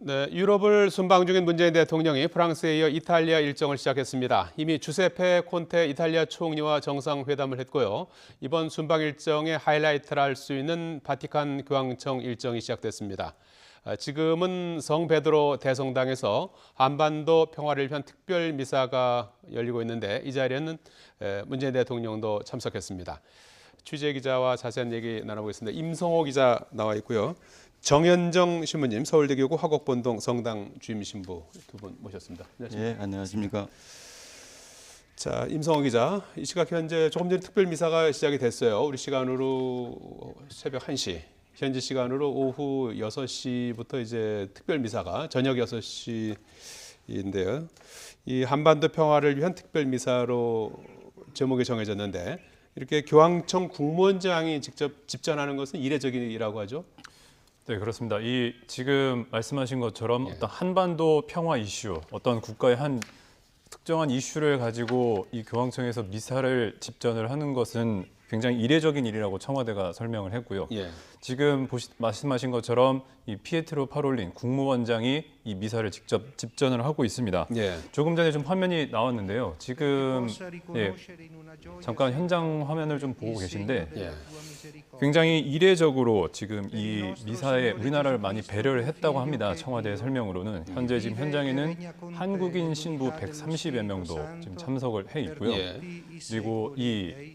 네, 유럽을 순방 중인 문재인 대통령이 프랑스에 이어 이탈리아 일정을 시작했습니다. 이미 주세페 콘테 이탈리아 총리와 정상회담을 했고요. 이번 순방 일정의 하이라이트라 할 수 있는 바티칸 교황청 일정이 시작됐습니다. 지금은 성 베드로 대성당에서 한반도 평화를 위한 특별 미사가 열리고 있는데 이 자리에는 문재인 대통령도 참석했습니다. 취재 기자와 자세한 얘기 나눠보겠습니다. 임성호 기자 나와 있고요. 정현정 신부님, 서울대교구 화곡본동 성당 주임 신부 두 분 모셨습니다. 예, 안녕하십니까. 자, 임성호 기자, 이 시각 현재 조금 전에 특별 미사가 시작이 됐어요. 우리 시간으로 새벽 1시, 현지 시간으로 오후 6시부터 이제 특별 미사가 저녁 6시인데요. 이 한반도 평화를 위한 특별 미사로 제목이 정해졌는데 이렇게 교황청 국무원장이 직접 집전하는 것은 이례적이라고 하죠. 네, 그렇습니다. 이 지금 말씀하신 것처럼 어떤 한반도 평화 이슈, 어떤 국가의 한 특정한 이슈를 가지고 이 교황청에서 미사를 집전을 하는 것은 굉장히 이례적인 일이라고 청와대가 설명을 했고요. 지금 말씀하신 것처럼 이 피에트로 파롤린 국무원장이 이 미사를 직접 집전을 하고 있습니다. 조금 전에 좀 화면이 나왔는데요. 지금 잠깐 현장 화면을 좀 보고 계신데 굉장히 이례적으로 지금 이 미사에 우리나라를 많이 배려를 했다고 합니다. 청와대 설명으로는 현재 지금 현장에는 한국인 신부 130여 명도 지금 참석을 해 있고요. 그리고 이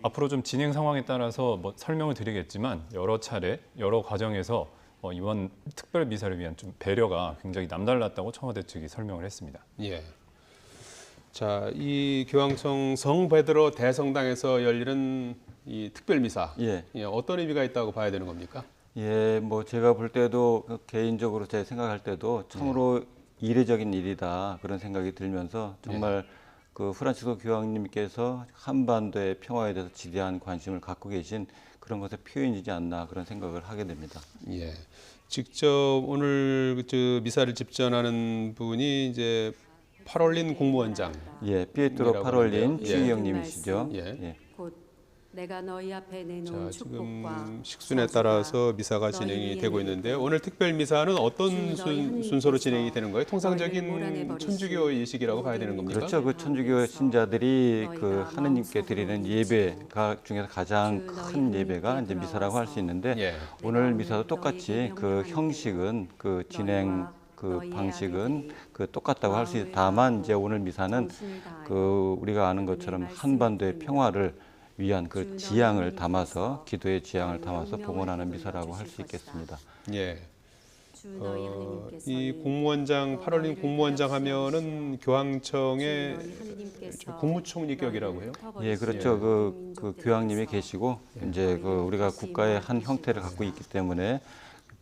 앞으로 좀 진행 상황에 따라서 뭐 설명을 드리겠지만 여러 차례 여러 과정에서 이번 특별 미사를 위한 좀 배려가 굉장히 남달랐다고 청와대 측이 설명을 했습니다. 자, 이 교황청 성 베드로 대성당에서 열리는 이 특별 미사, 어떤 의미가 있다고 봐야 되는 겁니까? 뭐 제가 볼 때도 개인적으로 제 생각할 때도 참으로 이례적인 일이다 그런 생각이 들면서 정말 그 프란치스코 교황님께서 한반도의 평화에 대해서 지대한 관심을 갖고 계신 그런 것의 표현이지 않나 그런 생각을 하게 됩니다. 직접 오늘 미사를 집전하는 분이 이제 파롤린 국무원장. 피에트로 파롤린 추기경님이시죠. 내가 너희 앞에 내놓은 지금 식순에 따라서 미사가 진행이 되고 있는데요. 오늘 특별 미사는 어떤 순서로 진행이 되는 거예요? 통상적인 천주교 예식이라고 봐야 되는 겁니까? 그렇죠. 그 천주교 신자들이 그 하느님께 드리는 예배가 중에서 가장 큰 예배가 이제 미사라고 할 수 있는데 오늘 미사도 똑같이 그 형식은 그 진행 그 방식은 그 똑같다고 할 수 있어요. 다만 이제 오늘 미사는 그 우리가 아는 것처럼 한반도의 평화를 위한 그 지향을 담아서 기도의 지향을 담아서 봉헌하는 미사라고 할 수 있겠습니다. 이 국무원장 파롤린 국무원장 하면은 교황청의 국무총리격이라고 해요? 그렇죠. 그 교황님이 계시고 이제 그 우리가 국가의 한 형태를 갖고 있기 때문에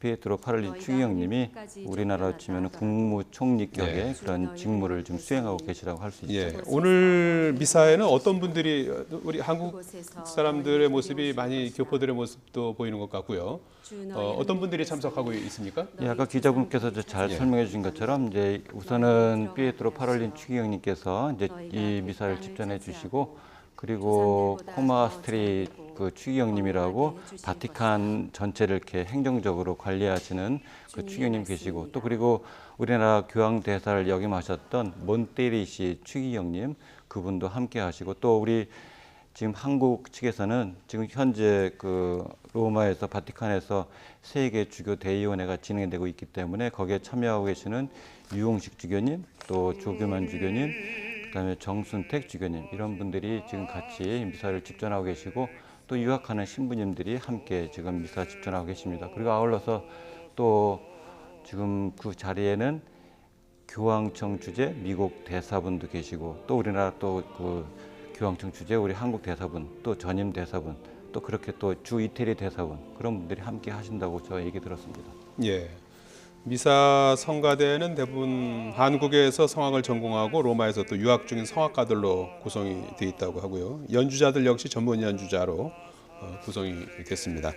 피에트로 파롤린 추기경님이 우리나라로 치면 국무총리격의 그런 직무를 좀 수행하고 계시라고 할 수 있죠. 오늘 미사에는 어떤 분들이 우리 한국 사람들의 모습이 많이 교포들의 모습도 보이는 것 같고요. 어떤 분들이 참석하고 있습니까? 아까 기자분께서 잘 설명해 주신 것처럼 이제 우선은 피에트로 파롤린 추기경님께서 이제 이 미사를 집전해 주시고 그리고 코마스트리 그 추기경님이라고 바티칸 전체를 이렇게 행정적으로 관리하시는 그 추기경님 계시고 또 그리고 우리나라 교황 대사를 역임하셨던 몬테리시 추기경님 그분도 함께 하시고 또 우리 지금 한국 측에서는 지금 현재 그 로마에서 바티칸에서 세계 주교 대의원회가 진행되고 있기 때문에 거기에 참여하고 계시는 유홍식 주교님 또 조규만 주교님 그다음에 정순택 주교님 이런 분들이 지금 같이 미사를 집전하고 계시고 또 유학하는 신부님들이 함께 지금 미사 집전하고 계십니다. 그리고 아울러서 또 지금 그 자리에는 교황청 주재 미국 대사분도 계시고 또 우리나라 또 그 교황청 주재 우리 한국 대사분 또 전임 대사분 또 그렇게 또 주 이태리 대사분 그런 분들이 함께 하신다고 저 얘기 들었습니다. 미사 성가대는 대부분 한국에서 성악을 전공하고 로마에서 또 유학 중인 성악가들로 구성이 되어 있다고 하고요. 연주자들 역시 전문 연주자로 구성이 됐습니다.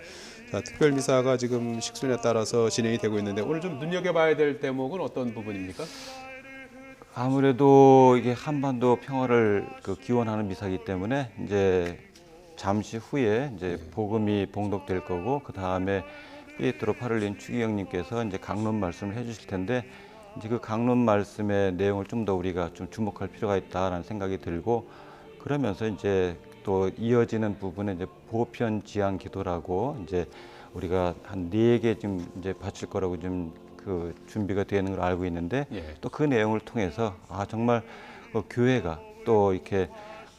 자, 특별 미사가 지금 식순에 따라서 진행이 되고 있는데 오늘 좀 눈여겨봐야 될 대목은 어떤 부분입니까? 아무래도 이게 한반도 평화를 기원하는 미사이기 때문에 이제 잠시 후에 이제 복음이 봉독될 거고 그 다음에 피에트로 파롤린 추기경님께서 이제 강론 말씀을 해주실 텐데 이제 그 강론 말씀의 내용을 좀 더 우리가 좀 주목할 필요가 있다라는 생각이 들고 그러면서 이제 또 이어지는 부분에 이제 보편 지향 기도라고 이제 우리가 한 4개 지금 이제 바칠 거라고 좀 그 준비가 되는 걸 알고 있는데 예. 또 그 내용을 통해서 아 정말 교회가 또 이렇게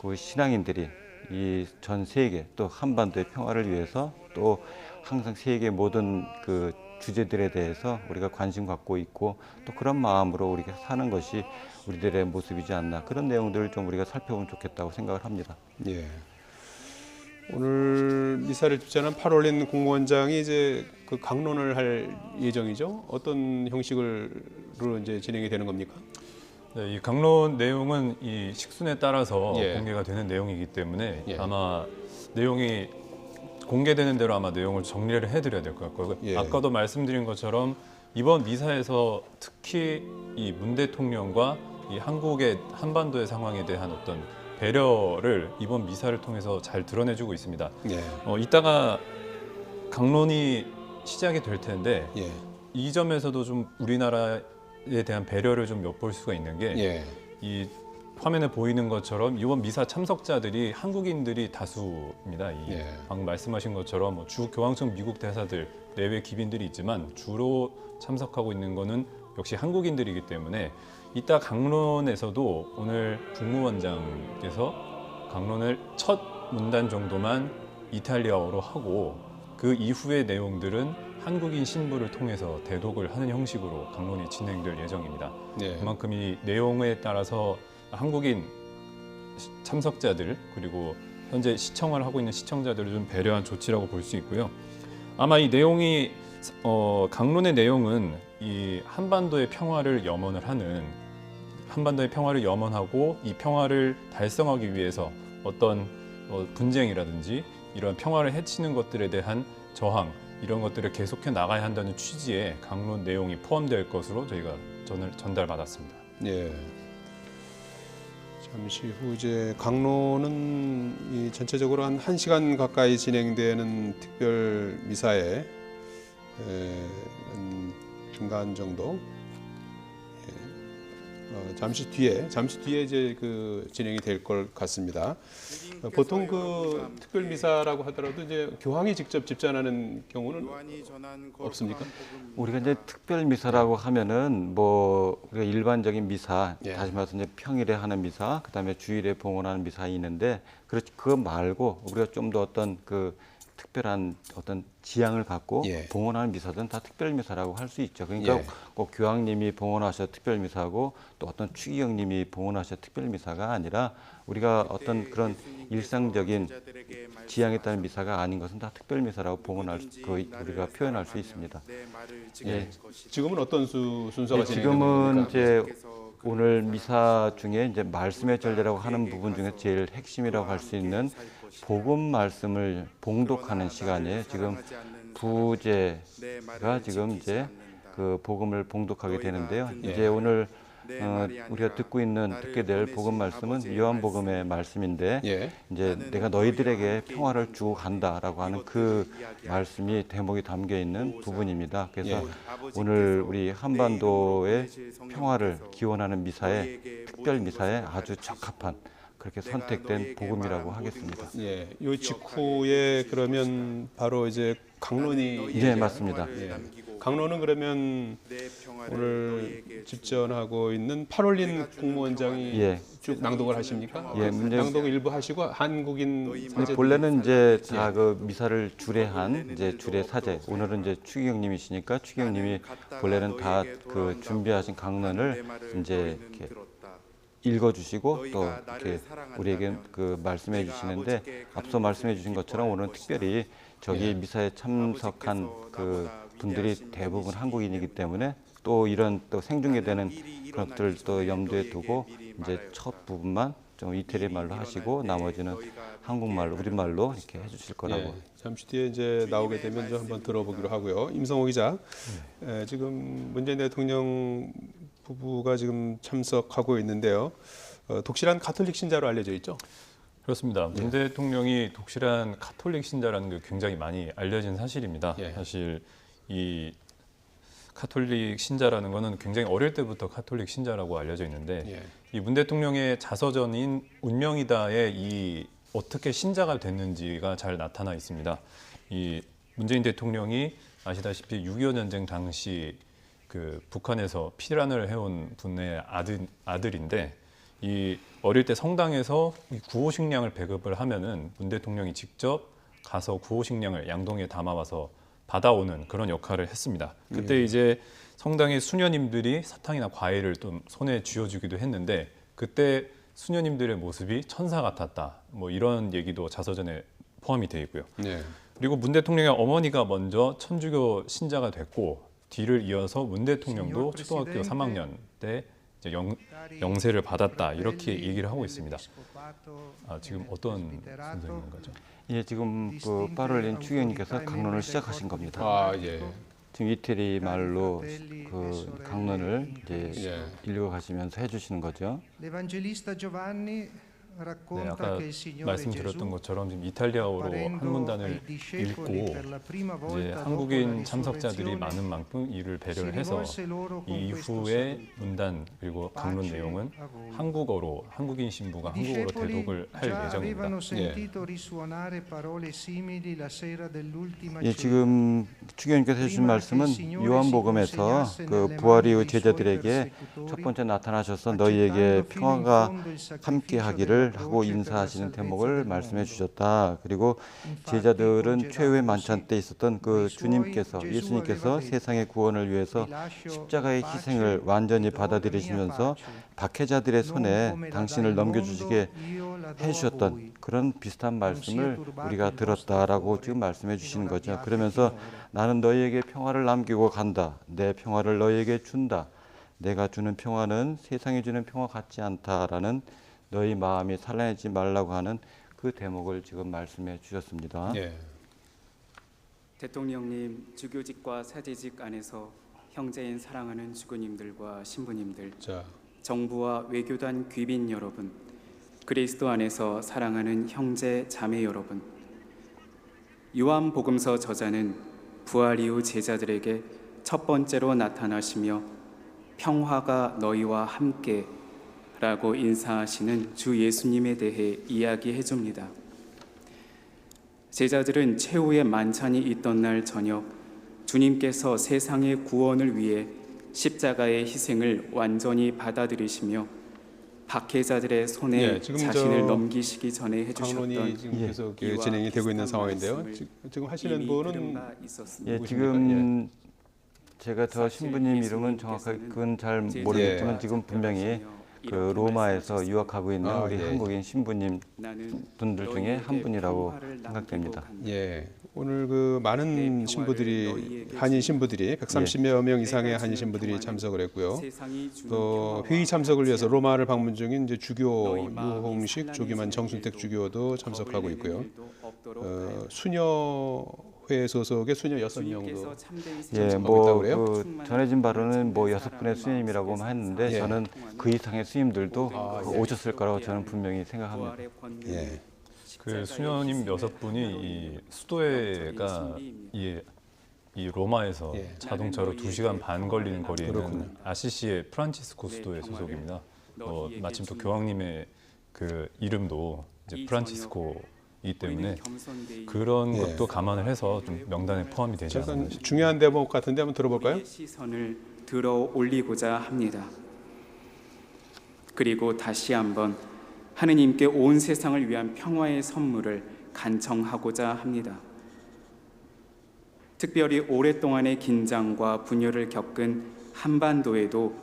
그 신앙인들이 이 전 세계 또 한반도의 평화를 위해서 또 항상 세계 모든 그 주제들에 대해서 우리가 관심 갖고 있고 또 그런 마음으로 우리가 사는 것이 우리들의 모습이지 않나 그런 내용들을 좀 우리가 살펴보면 좋겠다고 생각을 합니다. 예. 오늘 미사를 집전한 파롤린 공무원장이 이제 그 강론을 할 예정이죠. 어떤 형식으로 이제 진행이 되는 겁니까? 네, 이 강론 내용은 이 식순에 따라서 예. 공개가 되는 내용이기 때문에 예. 아마 내용이 공개되는 대로 아마 내용을 정리를 해드려야 될 것 같고요. 예. 아까도 말씀드린 것처럼 이번 미사에서 특히 이 문 대통령과 이 한국의 한반도의 상황에 대한 어떤 배려를 이번 미사를 통해서 잘 드러내주고 있습니다. 예. 이따가 강론이 시작이 될 텐데 예. 이 점에서도 좀 우리나라에 대한 배려를 좀 엿볼 수가 있는 게 예. 이 화면에 보이는 것처럼 이번 미사 참석자들이 한국인들이 다수입니다. 예. 방금 말씀하신 것처럼 주 교황청 미국 대사들 내외 기빈들이 있지만 주로 참석하고 있는 거는 역시 한국인들이기 때문에 이따 강론에서도 오늘 국무원장께서 강론을 첫 문단 정도만 이탈리아어로 하고 그 이후의 내용들은 한국인 신부를 통해서 대독을 하는 형식으로 강론이 진행될 예정입니다. 예. 그만큼 이 내용에 따라서 한국인 참석자들 그리고 현재 시청을 하고 있는 시청자들을 좀 배려한 조치라고 볼 수 있고요. 아마 이 내용이 강론의 내용은 이 한반도의 평화를 염원하고 이 평화를 달성하기 위해서 어떤 분쟁이라든지 이런 평화를 해치는 것들에 대한 저항 이런 것들을 계속해 나가야 한다는 취지의 강론 내용이 포함될 것으로 저희가 전달받았습니다. 예. 잠시 후 이제 강론은 이 전체적으로 한 1시간 가까이 진행되는 특별 미사에 한 중간 정도 잠시 뒤에 이제 그 진행이 될 것 같습니다. 보통 그 특별 미사라고 하더라도 이제 교황이 직접 집전하는 경우는 없습니까? 우리가 이제 특별 미사라고 하면은 뭐 우리가 일반적인 미사, 예. 다시 말해서 이제 평일에 하는 미사, 그다음에 주일에 봉헌하는 미사 있는데 그거 말고 우리가 좀 더 어떤 그 특별한 어떤 지향을 갖고 예. 봉헌하는 미사들은 다 특별 미사라고 할 수 있죠. 그러니까 예. 꼭 교황님이 봉헌하셔 특별 미사고 또 어떤 추기경님이 봉헌하셔 특별 미사가 아니라 우리가 어떤 그런 일상적인 지향에 따른 미사가 아닌 것은 다 특별 미사라고 우리가 표현할 수 있습니다. 예. 지금은 어떤 순서가 네, 진행되는 지금은 겁니까? 이제 오늘 미사 중에 이제 말씀의 전례라고 하는 부분 중에 제일 핵심이라고 할 수 있는 복음 말씀을 봉독하는 시간이에요. 지금 부제가 지금 이제 그 복음을 봉독하게 되는데요. 예. 이제 오늘 우리가 듣고 듣게 될 복음 말씀은 요한복음의 말씀인데 예. 이제 내가 너희들에게 평화를 주고 간다라고 하는 그 말씀이 대목이 담겨 있는 부분입니다. 그래서 예. 오늘 우리 한반도의 평화를 기원하는 미사에 특별 미사에 아주 적합한 그렇게 선택된 복음이라고 하겠습니다. 예. 요 직후에 그러면 바로 이제 강론이 네, 맞습니다. 예. 강론은 그러면 오늘 집전하고 있는 파롤린 국무원장이 예. 쭉 낭독을 하십니까? 예, 낭독을 일부 하시고 한국인 사제 본래는 이제 다 그 미사를 주례한 이제 주례 사제. 오늘은 이제 추기경님이시니까 추기경님이 본래는 다 그 준비하신 강론을 이제 이렇게 읽어주시고 또 이렇게 우리에게 그 말씀해 주시는데 앞서 말씀해 주신 것처럼 오늘은 특별히 저기 미사에 참석한 그 분들이 대부분 한국인이기 때문에 또 이런 또 생중계되는 그런 것들을 또 염두에 두고 이제 첫 부분만 좀 이태리 말로 하시고 나머지는 한국말로 우리말로 이렇게 해주실 거라고. 예. 잠시 뒤에 이제 나오게 되면 좀 한번 들어보기로 하고요. 임성호 기자, 지금 문재인 대통령 부부가 지금 참석하고 있는데요. 독실한 가톨릭 신자로 알려져 있죠. 그렇습니다. 문 대통령이 독실한 가톨릭 신자라는 게 굉장히 많이 알려진 사실입니다. 예. 사실 이 카톨릭 신자라는 거는 굉장히 어릴 때부터 카톨릭 신자라고 알려져 있는데 예. 이 문 대통령의 자서전인 운명이다에 이 어떻게 신자가 됐는지가 잘 나타나 있습니다. 이 문재인 대통령이 아시다시피 6.25 전쟁 당시 그 북한에서 피란을 해온 분의 아들인데 이 어릴 때 성당에서 구호식량을 배급을 하면은 문 대통령이 직접 가서 구호식량을 양동이에 담아와서 받아오는 그런 역할을 했습니다. 그때 이제 성당의 수녀님들이 사탕이나 과일을 좀 손에 쥐어주기도 했는데 그때 수녀님들의 모습이 천사 같았다. 뭐 이런 얘기도 자서전에 포함이 되어 있고요. 네. 그리고 문 대통령의 어머니가 먼저 천주교 신자가 됐고 뒤를 이어서 문 대통령도 초등학교 3학년 때 이제 영세를 받았다 이렇게 얘기를 하고 있습니다. 지금 어떤 선생님 거죠? 예, 지금 그 파롤린 추기경님께서 강론을 시작하신 겁니다. 아, 예. 지금 이태리 말로 그 강론을 이제 예. 읽어가시면서 해주시는 거죠. 네, 아까 말씀드렸던 것처럼 지금 이탈리아어로 한 문단을 읽고 이제 한국인 참석자들이 많은 만큼 이를 배려를 해서 이 이후의 문단 그리고 강론 내용은 한국어로 한국인 신부가 한국어로 대독을 할 예정입니다. 예, 지금 추기경님께서 해주신 말씀은 요한복음에서 그 부활 이후 제자들에게 첫 번째 나타나셔서 너희에게 평화가 함께하기를 하고 인사하시는 대목을 말씀해 주셨다. 그리고 제자들은 최후의 만찬 때 있었던 그 주님께서 예수님께서 세상의 구원을 위해서 십자가의 희생을 완전히 받아들이시면서 박해자들의 손에 당신을 넘겨주시게 해주셨던 그런 비슷한 말씀을 우리가 들었다라고 지금 말씀해 주시는 거죠. 그러면서 나는 너희에게 평화를 남기고 간다. 내 평화를 너희에게 준다. 내가 주는 평화는 세상이 주는 평화 같지 않다라는 너희 마음이 산란하지 말라고 하는 그 대목을 지금 말씀해 주셨습니다. 예. 대통령님, 주교직과 사제직 안에서 형제인 사랑하는 주교님들과 신부님들, 자, 정부와 외교단 귀빈 여러분, 그리스도 안에서 사랑하는 형제 자매 여러분, 요한복음서 저자는 부활 이후 제자들에게 첫 번째로 나타나시며 평화가 너희와 함께 라고 인사하시는 주 예수님에 대해 이야기해 줍니다. 제자들은 최후의 만찬이 있던 날 저녁 주님께서 세상의 구원을 위해 십자가의 희생을 완전히 받아들이시며 박해자들의 손에 예, 지금 자신을 넘기시기 전에 강론이 해주셨던 지금 계속 진행이 되고 있는 상황인데요. 지금 하시는 이미 분은 들은 바 있었습니다. 예, 지금 제가 저 신부님 이름은 정확하게 그건 잘 모르겠지만 지금 분명히 그 로마에서 유학하고 있는 우리 한국인 신부님 분들 중에 한 분이라고 생각됩니다. 예. 오늘 그 많은 신부들이 한인 신부들이 130여 명 이상의 한인 신부들이 참석을 했고요. 또 회의 참석을 위해서 로마를 방문 중인 이제 주교 유홍식 조기만 정순택 주교도 참석하고 있고요. 수녀회 소속의 수녀 6명도 예, 뭐 그 전해진 바로는 뭐 6분의 수녀님이라고 했는데 예. 저는 그 이상의 수님들도 오셨을 거라고 저는 분명히 생각합니다. 예. 그 수녀님 6분이 이 수도회가 이 로마에서 예. 자동차로 2시간 반 걸리는 거리에 그렇군요. 있는 아시시의 프란치스코 수도회 소속입니다. 마침 또 교황님의 그 이름도 이제 프란치스코이기 때문에 그런 것도 감안을 해서 좀 명단에 포함이 되지 않았나 잠깐 싶습니다. 중요한 대목 같은데 한번 들어볼까요? 우리의 시선을 들어 올리고자 합니다. 그리고 다시 한번 하느님께 온 세상을 위한 평화의 선물을 간청하고자 합니다. 특별히 오랫동안의 긴장과 분열을 겪은 한반도에도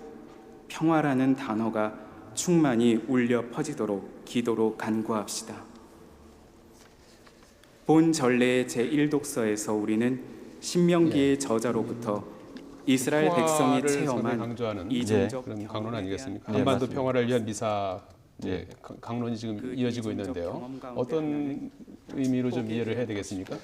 평화라는 단어가 충만히 울려 퍼지도록 기도로 간구합시다. 본 전례의 제1독서에서 우리는 신명기의 저자로부터 이스라엘 백성이 평화를 체험한 강조하는 이중적 그런 강론 경험에 아니겠습니까? 대한 한반도 맞습니다. 평화를 위한 미사 네. 강론이 지금 그 이어지고 이중적 있는데요. 경험 가운데 어떤 하나는 의미로 좀 이해를 해야 되겠습니까?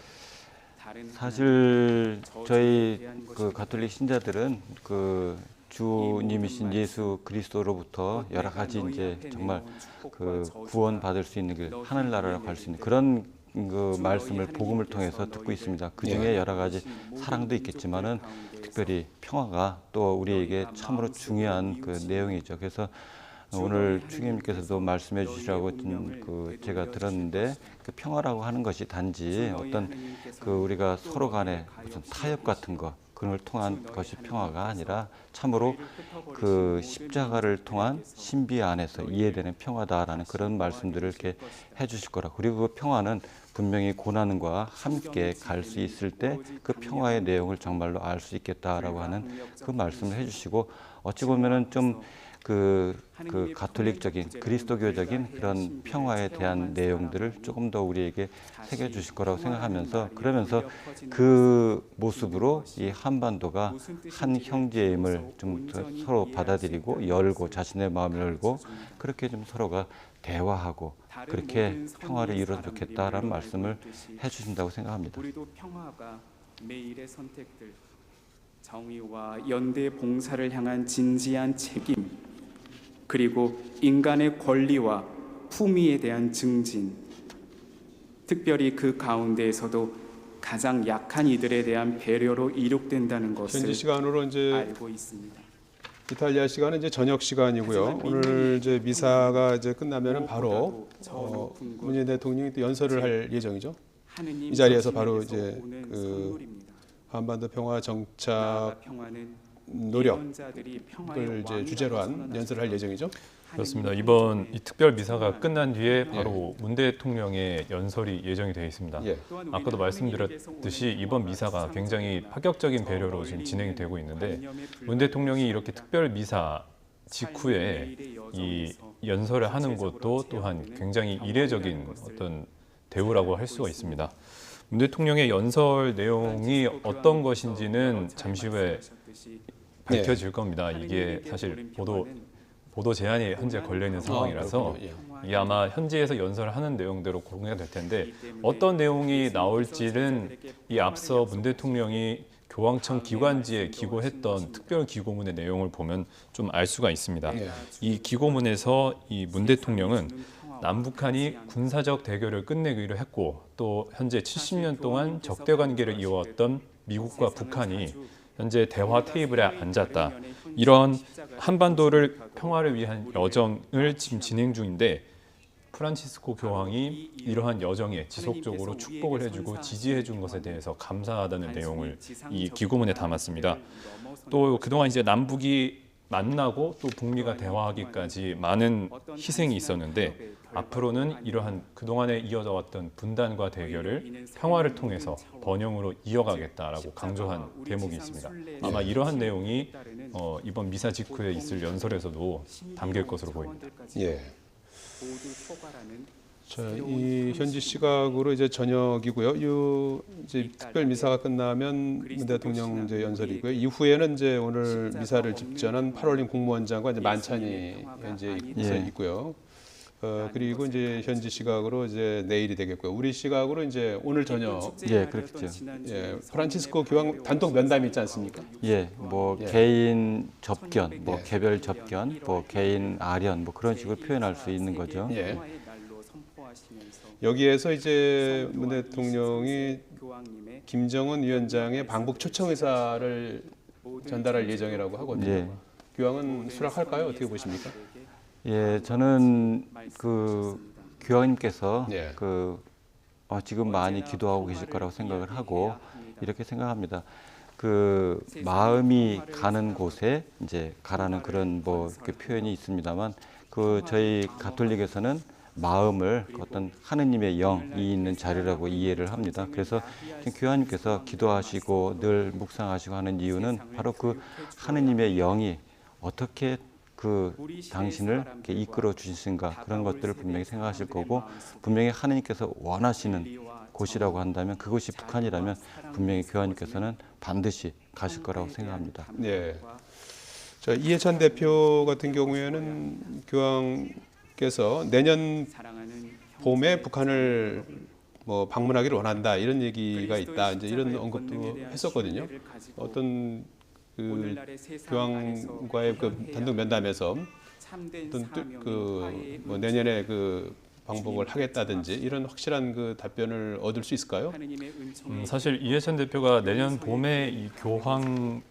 다른 사실 저희 그 가톨릭 신자들은 그 주님이신 예수 그리스도로부터 여러 가지 이제 정말 그 구원 받을 수 있는 길, 하늘나라로 갈 수 있는 그런 그 말씀을 복음을 통해서 듣고 있습니다. 그 중에 여러 가지 사랑도 있겠지만은 특별히 평화가 또 우리에게 참으로 중요한 그 내용이죠. 그래서 오늘 주님께서도 말씀해 주시라고 제가 들었는데 그 평화라고 하는 것이 단지 어떤 그 우리가 서로 간에 무슨 타협 같은 거 그걸 통한 것이 평화가 아니라 참으로 그 십자가를 통한 신비 안에서 이해되는 평화다라는 그런 말씀들을 이렇게 해주실 거라. 그리고 그 평화는 분명히 고난과 함께 갈 수 있을 때 그 평화의 내용을 정말로 알 수 있겠다라고 하는 그 말씀을 해주시고 어찌 보면은 좀 그 가톨릭적인 그리스도교적인 그런 평화에 대한 내용들을 조금 더 우리에게 새겨주실 거라고 생각하면서 그러면서 그 모습으로 이 한반도가 한 형제임을 좀 서로 받아들이고 열고 자신의 마음을 열고 그렇게 좀 서로가 대화하고 그렇게 평화를 이루어도 좋겠다라는 말씀을 해주신다고 생각합니다. 우리도 평화가 매일의 선택들, 정의와 연대 봉사를 향한 진지한 책임, 그리고 인간의 권리와 품위에 대한 증진, 특별히 그 가운데에서도 가장 약한 이들에 대한 배려로 이룩된다는 것을 현지 시간으로 이제 알고 있습니다. 이탈리아 시간은 이제 저녁 시간이고요. 오늘 이제 미사가 이제 끝나면은 바로 문재인 대통령이 또 연설을 할 예정이죠. 이 자리에서 바로 이제 그 한반도 평화 정착 노력을 이제 주제로 한 연설을 할 예정이죠. 그렇습니다. 이번 이 특별 미사가 끝난 뒤에 바로 문 대통령의 연설이 예정이 되어 있습니다. 예. 아까도 말씀드렸듯이 이번 미사가 굉장히 파격적인 배려로 지금 진행이 되고 있는데 문 대통령이 이렇게 특별 미사 직후에 이 연설을 하는 것도 또한 굉장히 이례적인 어떤 대우라고 할 수가 있습니다. 문 대통령의 연설 내용이 어떤 것인지는 잠시 후에 밝혀질 겁니다. 이게 사실 보도 제한이 현재 걸려 있는 상황이라서 이게 아마 현지에서 연설을 하는 내용대로 공개가 될 텐데 어떤 내용이 나올지는 이 앞서 문 대통령이 교황청 기관지에 기고했던 특별 기고문의 내용을 보면 좀 알 수가 있습니다. 이 기고문에서 이 문 대통령은 남북한이 군사적 대결을 끝내기로 했고 또 현재 70년 동안 적대 관계를 이어왔던 미국과 북한이 현재 대화 테이블에 앉았다. 이런 한반도를 평화를 위한 여정을 지금 진행 중인데 프란치스코 교황이 이러한 여정에 지속적으로 축복을 해주고 지지해준 것에 대해서 감사하다는 내용을 이 기고문에 담았습니다. 또 그동안 이제 남북이 만나고 또 북미가 대화하기까지 많은 희생이 있었는데 앞으로는 이러한 그동안에 이어져 왔던 분단과 대결을 평화를 통해서 번영으로 이어가겠다라고 강조한 대목이 있습니다. 아마 이러한 내용이 이번 미사 직후에 있을 연설에서도 담길 것으로 보입니다. 예. 자, 이 현지 시각으로 이제 저녁이고요. 이 이제 특별 미사가 끝나면 문 대통령 이제 연설이고요. 이후에는 이제 오늘 미사를 집전한 8월인 공무원장과 이제 만찬이 현재 있고요. 그리고 이제 현지 시각으로 이제 내일이 되겠고요. 우리 시각으로 이제 오늘 저녁. 예, 그렇죠. 예, 프란치스코 교황 단독 면담이 있지 않습니까? 예, 뭐 개인 접견, 뭐 개별 접견, 뭐 개인 아련, 뭐 그런 식으로 표현할 수 있는 거죠. 예. 여기에서 이제 문 대통령이 김정은 위원장의 방북 초청 의사를 전달할 예정이라고 하거든요. 예. 교황은 수락할까요? 어떻게 보십니까? 예, 저는 그 교황님께서 예. 지금 많이 기도하고 계실 거라고 생각을 하고 이렇게 생각합니다. 그 마음이 가는 곳에 이제 가라는 그런 뭐 이렇게 표현이 있습니다만 그 저희 가톨릭에서는 마음을 어떤 하느님의 영이 있는 자리라고 이해를 합니다. 그래서 교황님께서 기도하시고 늘 묵상하시고 하는 이유는 바로 그 하느님의 영이 어떻게 그 당신을 이렇게 이끌어 주시는가 그런 것들을 분명히 생각하실 거고 분명히 하느님께서 원하시는 곳이라고 한다면 그것이 북한이라면 분명히 교황님께서는 반드시 가실 거라고 생각합니다. 네. 자, 이해찬 대표 같은 경우에는 교황께서 내년 봄에 북한을 뭐 방문하기를 원한다 이런 얘기가 있다 이제 이런 언급도 했었거든요. 어떤 그 교황과의 그 단독 면담에서 어떤 뭐 내년에 그 방북을 하겠다든지 이런 확실한 그 답변을 얻을 수 있을까요? 하느님의 은총이 사실 이해찬 대표가 내년 봄에 이 교황이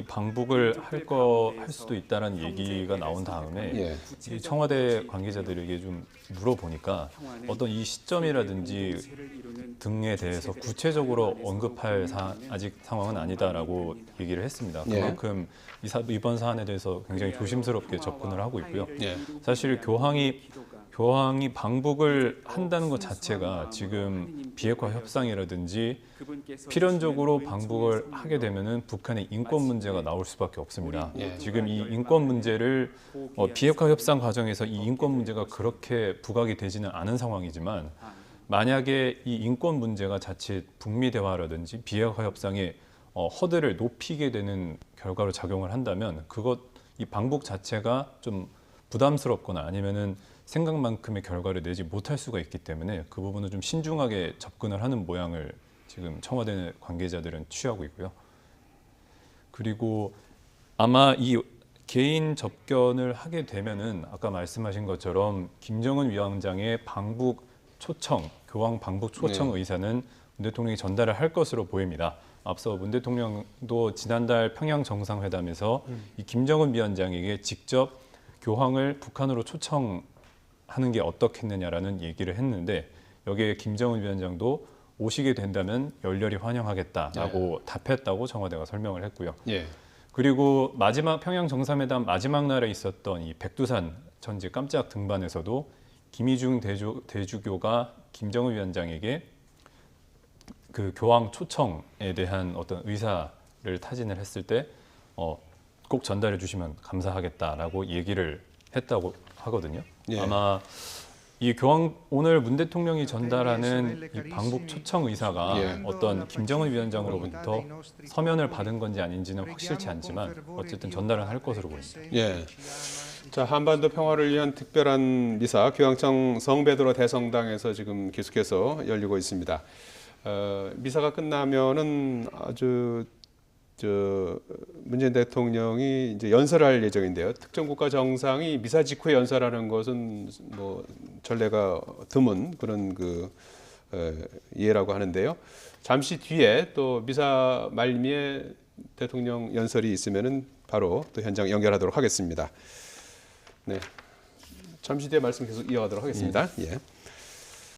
방북을 할 수도 있다는 얘기가 나온 다음에 예. 이 청와대 관계자들에게 좀 물어보니까 어떤 이 시점이라든지 등에 대해서 구체적으로 언급할 아직 상황은 아니다라고 얘기를 했습니다. 예. 그만큼 이번 사안에 대해서 굉장히 조심스럽게 접근을 하고 있고요. 예. 사실 교황이 방북을 한다는 것 자체가 지금 비핵화 협상이라든지 필연적으로 방북을 하게 되면은 북한의 인권 문제가 나올 수밖에 없습니다. 예. 지금 이 인권 문제를 비핵화 협상 과정에서 이 인권 문제가 그렇게 부각이 되지는 않은 상황이지만 만약에 이 인권 문제가 자칫 북미 대화라든지 비핵화 협상의 허들을 높이게 되는 결과로 작용을 한다면 이 방북 자체가 좀 부담스럽거나 아니면은 생각만큼의 결과를 내지 못할 수가 있기 때문에 그 부분은 좀 신중하게 접근을 하는 모양을 지금 청와대 관계자들은 취하고 있고요. 그리고 아마 이 개인 접견을 하게 되면은 아까 말씀하신 것처럼 김정은 위원장의 방북 초청, 교황 방북 초청 의사는 문 대통령이 전달을 할 것으로 보입니다. 앞서 문 대통령도 지난달 평양 정상회담에서 이 김정은 위원장에게 직접 교황을 북한으로 초청하는 게 어떻겠느냐라는 얘기를 했는데 여기에 김정은 위원장도 오시게 된다면 열렬히 환영하겠다라고 답했다고 청와대가 설명을 했고요. 예. 그리고 마지막 평양 정상회담 마지막 날에 있었던 이 백두산 전지 깜짝 등반에서도 김희중 대주교가 김정은 위원장에게 그 교황 초청에 대한 어떤 의사를 타진을 했을 때 꼭 전달해 주시면 감사하겠다라고 얘기를 했다고 하거든요. 예. 아마 이 교황 오늘 문 대통령이 전달하는 이 방북 초청 의사가 예. 어떤 김정은 위원장으로부터 서면을 받은 건지 아닌지는 확실치 않지만 어쨌든 전달은 할 것으로 보입니다. 예. 자, 한반도 평화를 위한 특별한 미사 교황청 성베드로 대성당에서 지금 계속해서 열리고 있습니다. 미사가 끝나면은 아주 문재인 대통령이 이제 연설할 예정인데요. 특정 국가 정상이 미사 직후에 연설하는 것은 뭐 전례가 드문 그런 예라고 하는데요. 잠시 뒤에 또 미사 말미에 대통령 연설이 있으면은 바로 또 현장 연결하도록 하겠습니다. 네, 잠시 뒤에 말씀 계속 이어가도록 하겠습니다. 예.